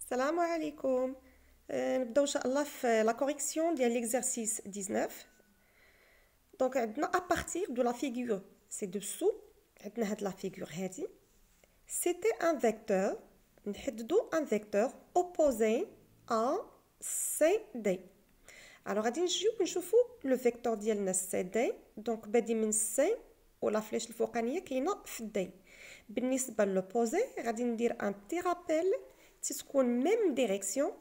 السلام عليكم. نبداو ان شاء الله في لا كوريكسيون ديال ليكزارسيس 19. دونك عندنا ا بارتير دو لا فيغور سي دوسو. عندنا هاد لا فيغور هادي سيتي ان فيكتور. نحددو ان فيكتور اوبوزي ا سي دي. الوغ غادي نجيو نشوفو لو فيكتور ديالنا سي دي. دونك بادي من سي ولا فليش الفوقانيه كاينه في دي. بالنسبه لوبوزي غادي ندير ان بتي رابيل تكون ميم ديريكسيون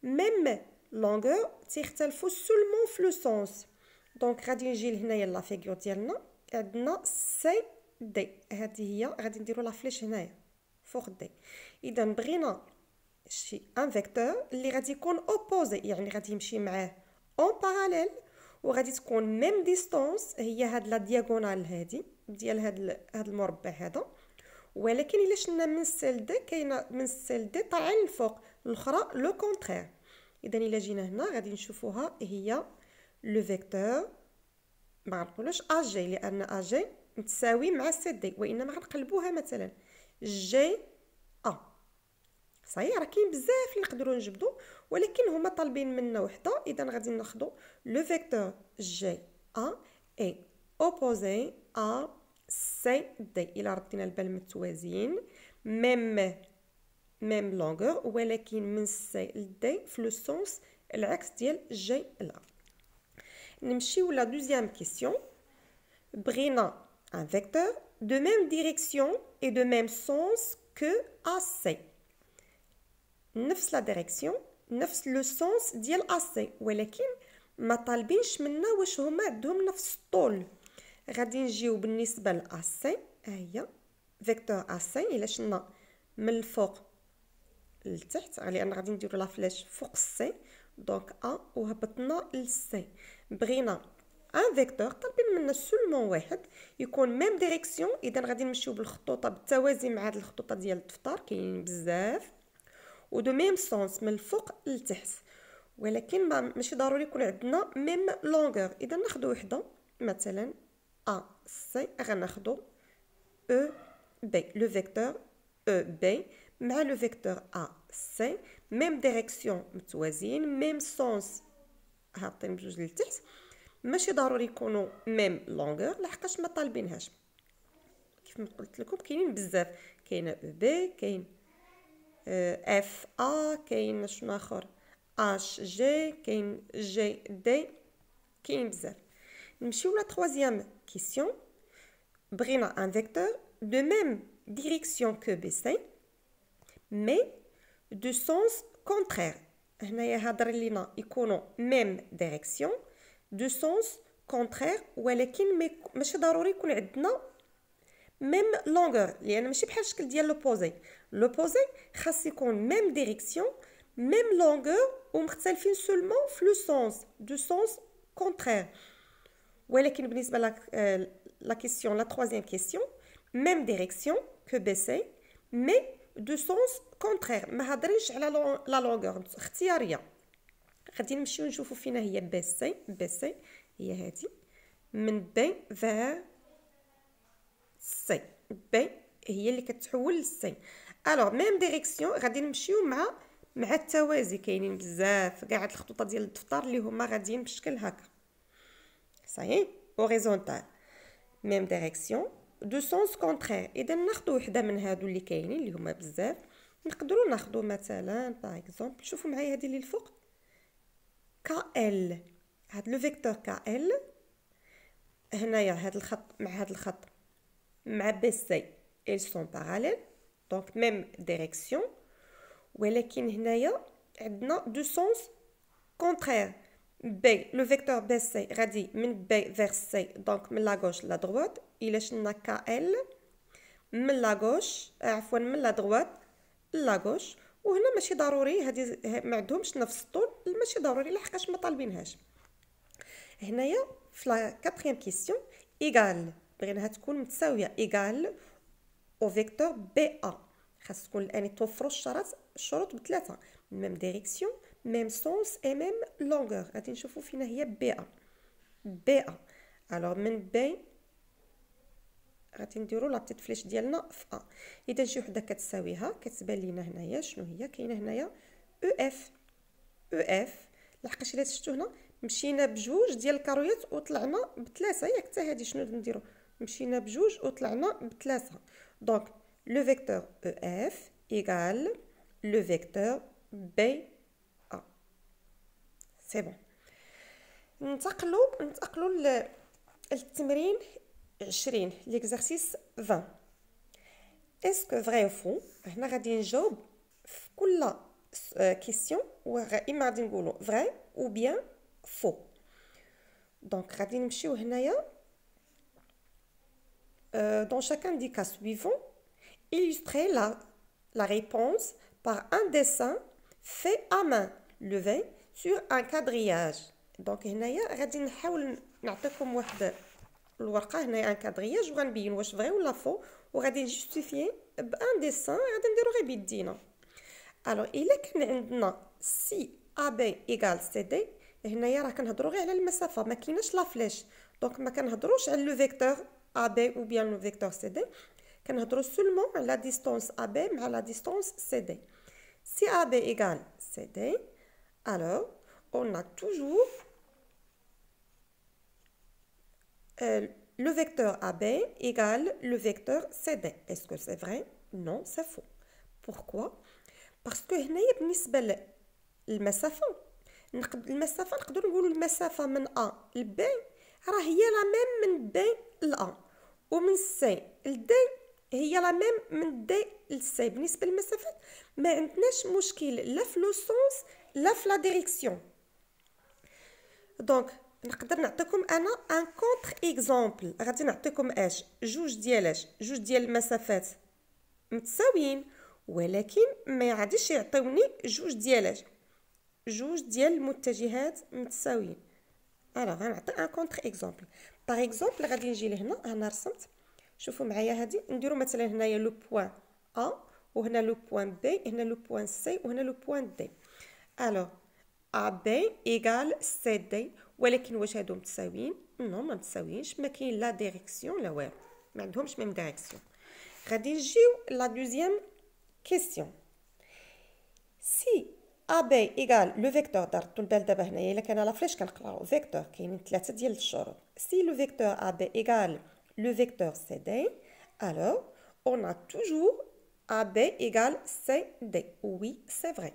ميم لونغور تيختلفوا سولمون في لو سونس. دونك غادي نجي لهنايا لا فيغور ديالنا عندنا سي دي. هذه هي غادي نديرو لا فليش هنايا فوق دي. اذا بغينا شي ان فيكتور اللي غادي يكون اوبوزي يعني غادي يمشي معاه اون باراليل وغادي تكون ميم ديستونس هي هاد لا دياغونال هادي ديال هاد المربع هذا. ولكن الا شلنا من السيل دي كاينه من السيل دي طالعين الفوق الاخرى لو كونترير. اذا الا جينا هنا غادي نشوفوها هي لو فيكتور ما نقولوش اجي لان اجي متساوي مع سي دي وانما غنقلبوها مثلا جي ا. صحيح راه كاين بزاف اللي نقدروا نجبدوا ولكن هما طالبين منا وحده. اذا غادي ناخذوا لو فيكتور جي ا اي اوبوزي ا سي دي. الى ردينا البال متوازيين ميم لونغور ولكن من سي لدي في لو سونس العكس ديال جي لا. نمشيو لا دوزيام كيسيون. بغينا ان فيكتور de même direction et de même sens que AC. نفس لا ديريكسيون نفس لو سونس ديال AC ولكن ما طالبينش منا واش هما عندهم نفس الطول. غادي نجيو بالنسبه لاسي هي فيكتور اسي الا شلنا من الفوق للتحت لان غادي نديرو لا فلاش فوق السي دونك ا وهبطنا للسي. بغينا ان فيكتور طالبين منا سولمون واحد يكون ميم ديريكسيون. اذا غادي نمشيو بالخطوطه بالتوازي مع هاد الخطوطه ديال الدفتر كاينين بزاف ودو ميم سونس من الفوق للتحت ولكن ماشي ضروري يكون عندنا ميم لونغور. اذا ناخذ وحده مثلا A, C, غناخدو E, B, le vecteur E, B مع le vecteur A, C même direction متوازيين même sens هابطين بجوج للتحت. ماشي ضروري يكونوا même longueur لحقاش ما طالبينهاش. كيف ما قلت لكم كاينين بزاف كاينه E, B كاين F, A كاين شنو اخر H, G كاين G, D كاين بزاف. نمشيو لا troisième question. بغينا un vecteur de même direction que BC mais de sens contraire. هنايا هضر لينا يكونوا même direction de sens contraire ولكن ماشي ضروري يكون عندنا même longueur لان ماشي بحال الشكل ديال لوبوزي. لوبوزي خاص يكون même direction même longueur ومختلفين seulement في le sens de sens contraire. ولكن بالنسبه la question la troisième question même direction que BC mais de sens contraire. ما هضريش على لا لونغور اختياريه. غادي نمشيو نشوفوا فينا هي BC هي هذه من بي vers C. بي هي اللي كتحول للسي. الوغ ميم ديريكسيون غادي نمشيو مع التوازي كاينين بزاف كاع هاد الخطوطه ديال الدفتر اللي هما غاديين بالشكل هكا صحيح هوريزونتال ميم ديريكسيون دو سونس كونترير. اذا ناخذ وحده من هادو اللي كاينين اللي هما بزاف. نقدروا ناخذ مثلا باغ اكزومبل شوفوا معايا هذه اللي الفوق KL. هاد لو فيكتور KL هنايا هاد الخط مع هاد الخط مع BC ils sont parallèles donc même direction ولكن هنايا عندنا دو سونس كونترير. B le vecteur BC غادي من B vers C donc من لا غوش لا droite. الا شلنا KL من لا غوش عفوا من لا droite لا غوش. وهنا ماشي ضروري هذه ما عندهمش نفس الطول ماشي ضروري لحقاش ما طالبينهاش. هنايا في لا كاتريام كيسيون ايغال بغيناها تكون متساويه ايغال او فيكتور بي ا. خاص تكون يعني توفروا الشروط بثلاثه ميم ديريكسيون ميم سونس اي ميم لونغور. غادي نشوفوا فينا هي بي ا. الوغ من بي غادي نديروا لا بتيت فليش ديالنا في ا. اذا شي وحده كتساويها كتبان لينا هنايا شنو هي كاينه هنايا اف. اف لحقاش الا شفتو هنا مشينا بجوج ديال الكارويات وطلعنا بثلاثه، ياك حتى هادي شنو نديرو؟ مشينا بجوج وطلعنا بثلاثه. دونك لو فيكتور اف ايغال لو فيكتور بي ا. سي بون. ننتقلوا للتمرين 20 ليكزارسيس 20. اسكو فري او فو؟ هنا غادي نجاوب في كل كيسيون اما غادي نقولوا فري ou bien faux. Donc, غادي نمشيو هنايا dans chacun des cas suivants, illustrer la réponse par un dessin fait à main levé sur un quadrillage. Donc هنايا غادي نحاول نعطيكم واحد الورقه هنايا ان كادرياج وغنبين واش فري ولا فو، وغادي نجوستيفيي بان ديسان غادي نديرو غير بيدينا. الو الا كان عندنا سي ا بي ايغال سي دي، هنايا راه كنهضروا غير على المسافه، ما كايناش لا فليش. دونك ما كنهضروش على لو فيكتور ا بي او بيان لو فيكتور سي دي، كنهضروا سولمون على لا ديستونس ا بي مع لا ديستونس سي دي. سي ا بي ايغال سي دي، alors on a toujours le vecteur AB égale le vecteur CD. Est-ce que c'est vrai? Non, c'est faux. Pourquoi? Parce que هنايا بالنسبة للمسافة، المسافة نقدر نقولوا المسافة من A ل B راه هي لا ميم من B ل A، ومن C ل D هي لا ميم من D ل C. بالنسبة للمسافات ما عندناش مشكل لا في لو سونس لا في لا ديريكسيون. دونك نقدر نعطيكم انا ان كونتر اكزامبل. غادي نعطيكم جوج ديال المسافات متساويين، ولكن ما غاديش يعطيوني جوج ديال المتجهات متساويين. غنعطي ان كونتر اكزامبل. باغ اكزامبل غادي نجي لهنا، انا رسمت، شوفوا معايا هادي، نديرو مثلا هنايا لو بوين ا، وهنا لو بوين بي، هنا لو بوين سي، وهنا لو بوين دي. AB égale CD، ولكن واش هادو متساويين؟ نو ما متساويينش، ما كاين لا ديريكسيون لا والو، ما عندهمش ميم ديريكسيون. غادي نجيو لا دوزيام كيسيون. سي AB égale لو فيكتور، دارتو البال دابا هنايا الا كان لا فليش كنقراو فيكتور، كاينين ثلاثه ديال الشروط. سي لو فيكتور AB égale لو فيكتور CD، alors on a toujours AB égale CD. Oui, c'est vrai.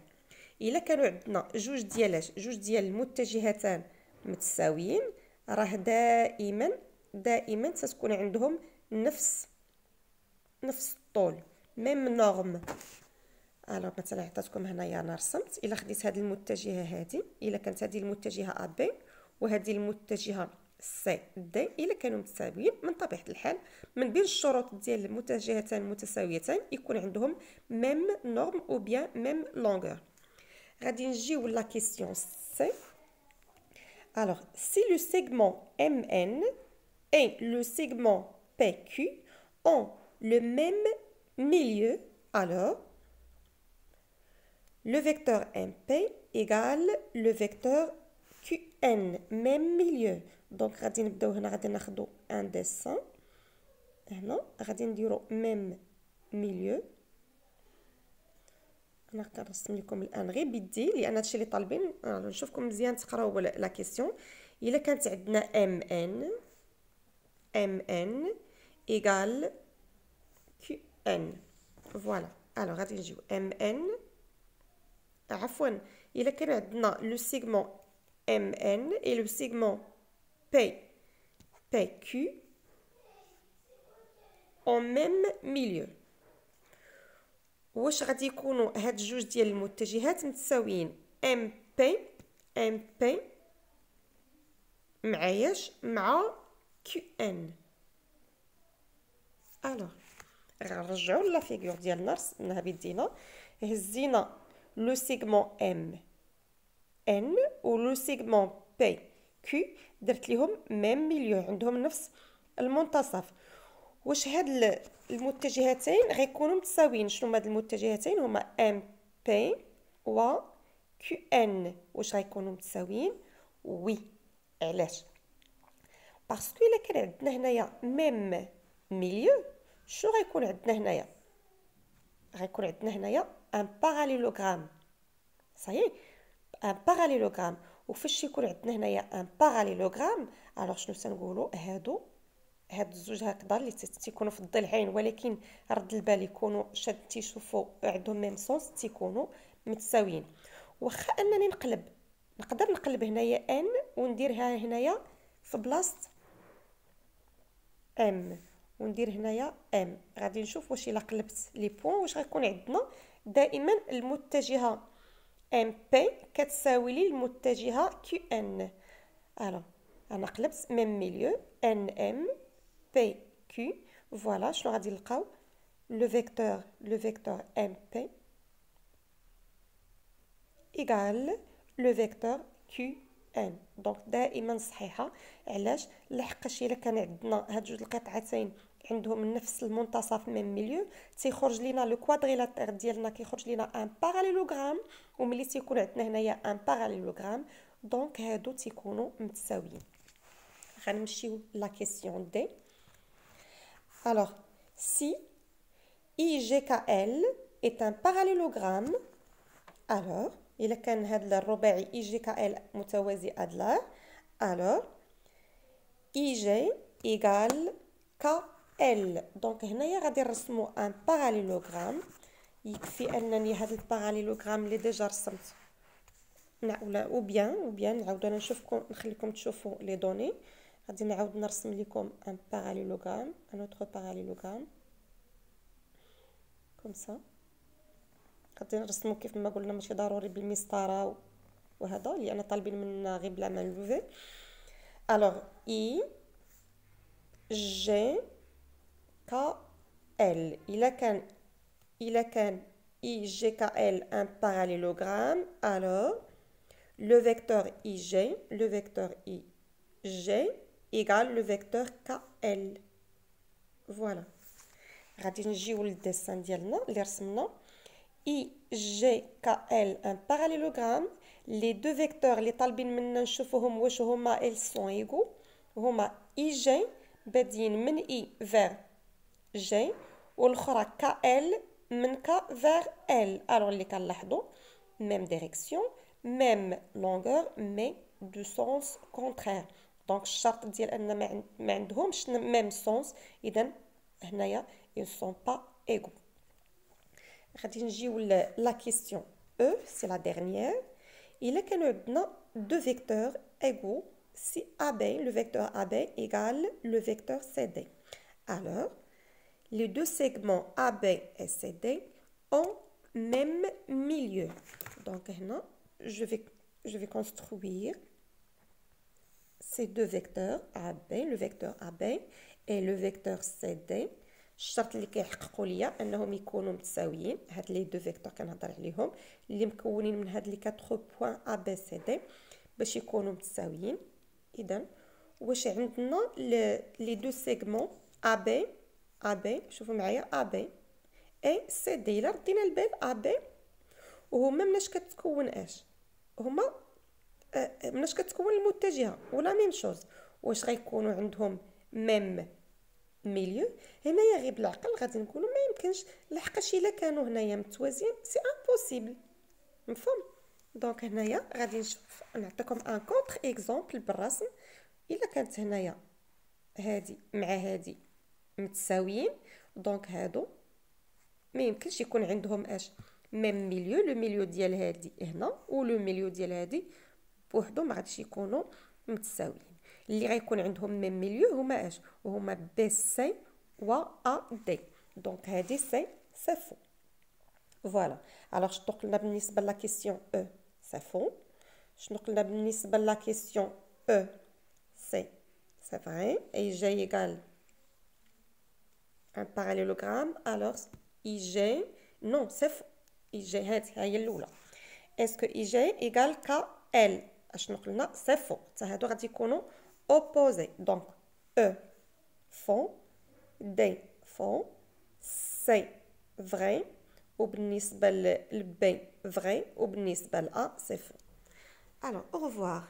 الا كانوا عندنا جوج ديال المتجهتان متساويين، راه دائما تتكون عندهم نفس الطول، ميم نورم. مثلا عطاتكم هنايا انا رسمت، الا خديت هذه المتجهه هذه، الا كانت هذه المتجهه ا بي وهذه المتجهه سي دي، الا كانوا متساويين من طبيعه الحال من بين الشروط ديال المتجهتان المتساويتان يكون عندهم ميم نورم او بيان ميم لونغور. غادي نجيو لا كيسيون سي. Alors, si le segment MN et le segment PQ ont le même milieu, alors le vecteur MP égale le vecteur QN, même milieu. Donc, غادي نبداو هنا، غادي ناخدو un dessin. هنا غادي نديرو même milieu. انا كنرسم لكم الان غير بيدي لان هادشي اللي طالبين. نشوفكم مزيان تقراو لا كيسيون. الا كانت عندنا ام ان ايغال كيو ان، فوالا. غادي نجيو ام ان، عفوا الا كان عندنا لو سيغمون ام ان اي لو سيغمون بي كيو اون ميم ميليو، واش غادي يكونوا هاد جوج ديال المتجهات متساويين؟ ام بي معاياش مع كيو ان. غنرجعوا لا فيغور ديالنا رسمناها بيدينا، هزينا لو سيغمون ام ان و لو سيغمون بي كيو، درت ليهم ميم ميليو، عندهم نفس المنتصف. واش هاد المتجهتين غيكونوا متساويين؟ شنو هاد المتجهتين؟ هما ام بي و كيو ان. واش غيكونوا متساويين؟ وي. علاش؟ باسكو الا كان عندنا هنايا ميم ميليو، شنو غيكون عندنا هنايا؟ غيكون عندنا هنايا ان باراليلوغرام، صايي ان باراليلوغرام. وفاش يكون عندنا هنايا ان باراليلوغرام الوغ شنو تنقولوا؟ هاد الزوج هكذا اللي تيكونوا في الضلعين ولكن رد البال يكونوا تيشوفوا عندهم ميم سونس تيكونوا متساويين. واخا انني نقدر نقلب هنايا ان ونديرها هنايا في بلاصه ام وندير هنايا ام. غادي نشوف واش الا قلبت لي بوين واش غيكون عندنا. دائما المتجهه ام بي كتساوي لي المتجهه كيو ان. الو انا قلبت ميم ميليو ان ام بي كيو. فوالا شنو غادي نلقاو؟ لو فيكتور ام بي ايغال لو فيكتور كيو ان. دونك دائما صحيحه. علاش؟ لحقاش الا كان عندنا هاد جوج القطعتين عندهم نفس المنتصف ميم ميليو تيخرج لينا لو كوادريلاتير ديالنا كيخرج لينا ان باراليلوغرام. وملي تيكون عندنا هنايا ان باراليلوغرام دونك هادو تيكونوا متساويين. غنمشيو لا كيسيون دي. alors si IGKL est un parallélogramme alors إلا كان هذا الرباعي IGKL متوازي أضلاع alors IG égale KL. دونك هنايا غادي نرسمو ان باراليلوغرام. يكفي انني هذا الباراليلوغرام اللي ديجا رسمت ولا او بيان نعاود انا نشوفكم نخليكم تشوفوا لي دوني. غادي نعاود نرسم لكم ان باراليلوغرام ان اوتر باراليلوغرام كوم سا. غادي نرسمو كيف ما قلنا ماشي ضروري بالمسطره وهذا لان طالبين منا غير بلا ما نلوفي. alors I G K L. إلا كان I G K L un parallélogramme alors le vecteur IG égale le vecteur KL. voilà. غادي نجيو للديسان ديالنا اللي رسمنا. I G K L un parallélogramme. les deux vecteurs اللي طالبين منا نشوفوهم واش هما ils sont égaux هما IG بادين من I vers G والاخرى KL من K vers L. alors اللي كنلاحظوا même direction même longueur mais du sens contraire. donc الشرط ديال ان ما عندهمش même sens اذا هنايا ils sont pas égaux. غادي نجيو لا كيسيون E c'est la dernière. إلا كانوا عندنا deux vecteurs égaux si AB le vecteur AB égale le vecteur CD alors les deux segments AB et CD ont même milieu. donc هنا je vais construire ces deux vecteurs AB le vecteur AB et le vecteur CD. الشرط اللي كيحققوا ليا انهم يكونوا متساويين. هاد لي دو فيكتور كنهضر عليهم اللي مكونين من هاد لي 4 بوين ا بي سي دي باش يكونوا متساويين. اذا واش عندنا لي دو سيغمون ا بي شوفوا معايا ا بي اي سي دي. الا ردينا البال ا بي وهما مناش كتكون هما مناش كتكون المتجهه ولا ميم شوز. واش غيكونوا عندهم ميم ميليو؟ هنايا غير بالعقل غادي نقولوا ما يمكنش لحقاش الا كانوا هنايا متوازيين سي امبوسيبل. مفهوم؟ دونك هنايا غادي نشوف نعطيكم ان كونتر اكزامبل بالرسم. الا كانت هنايا هادي مع هادي متساويين دونك هادو ما يمكنش يكون عندهم ميم ميليو. لو ميليو ديال هادي هنا ولو ميليو ديال هادي بوحدهم ما غاديش يكونوا متساويين. اللي غيكون عندهم ميم ميليو هما هما بي سي و ا دي. دونك هادي سي فو. فوالا. alors شنو قلنا بالنسبه لا كيسيون او سي فو؟ شنو قلنا بالنسبه لا كيسيون او سي فري اي جي ايغال ان باراليلوغرام. alors اي جي نو سي فو. اي جي هادي هي الاولى. اسكو اي جي ايغال كا ال؟ اشنو قلنا؟ سي فو. حتى هادو غادي يكونوا opposé. donc E faux, D faux, C vrai وبالنسبة ل B vrai وبالنسبة ل A c'est faux. alors au revoir.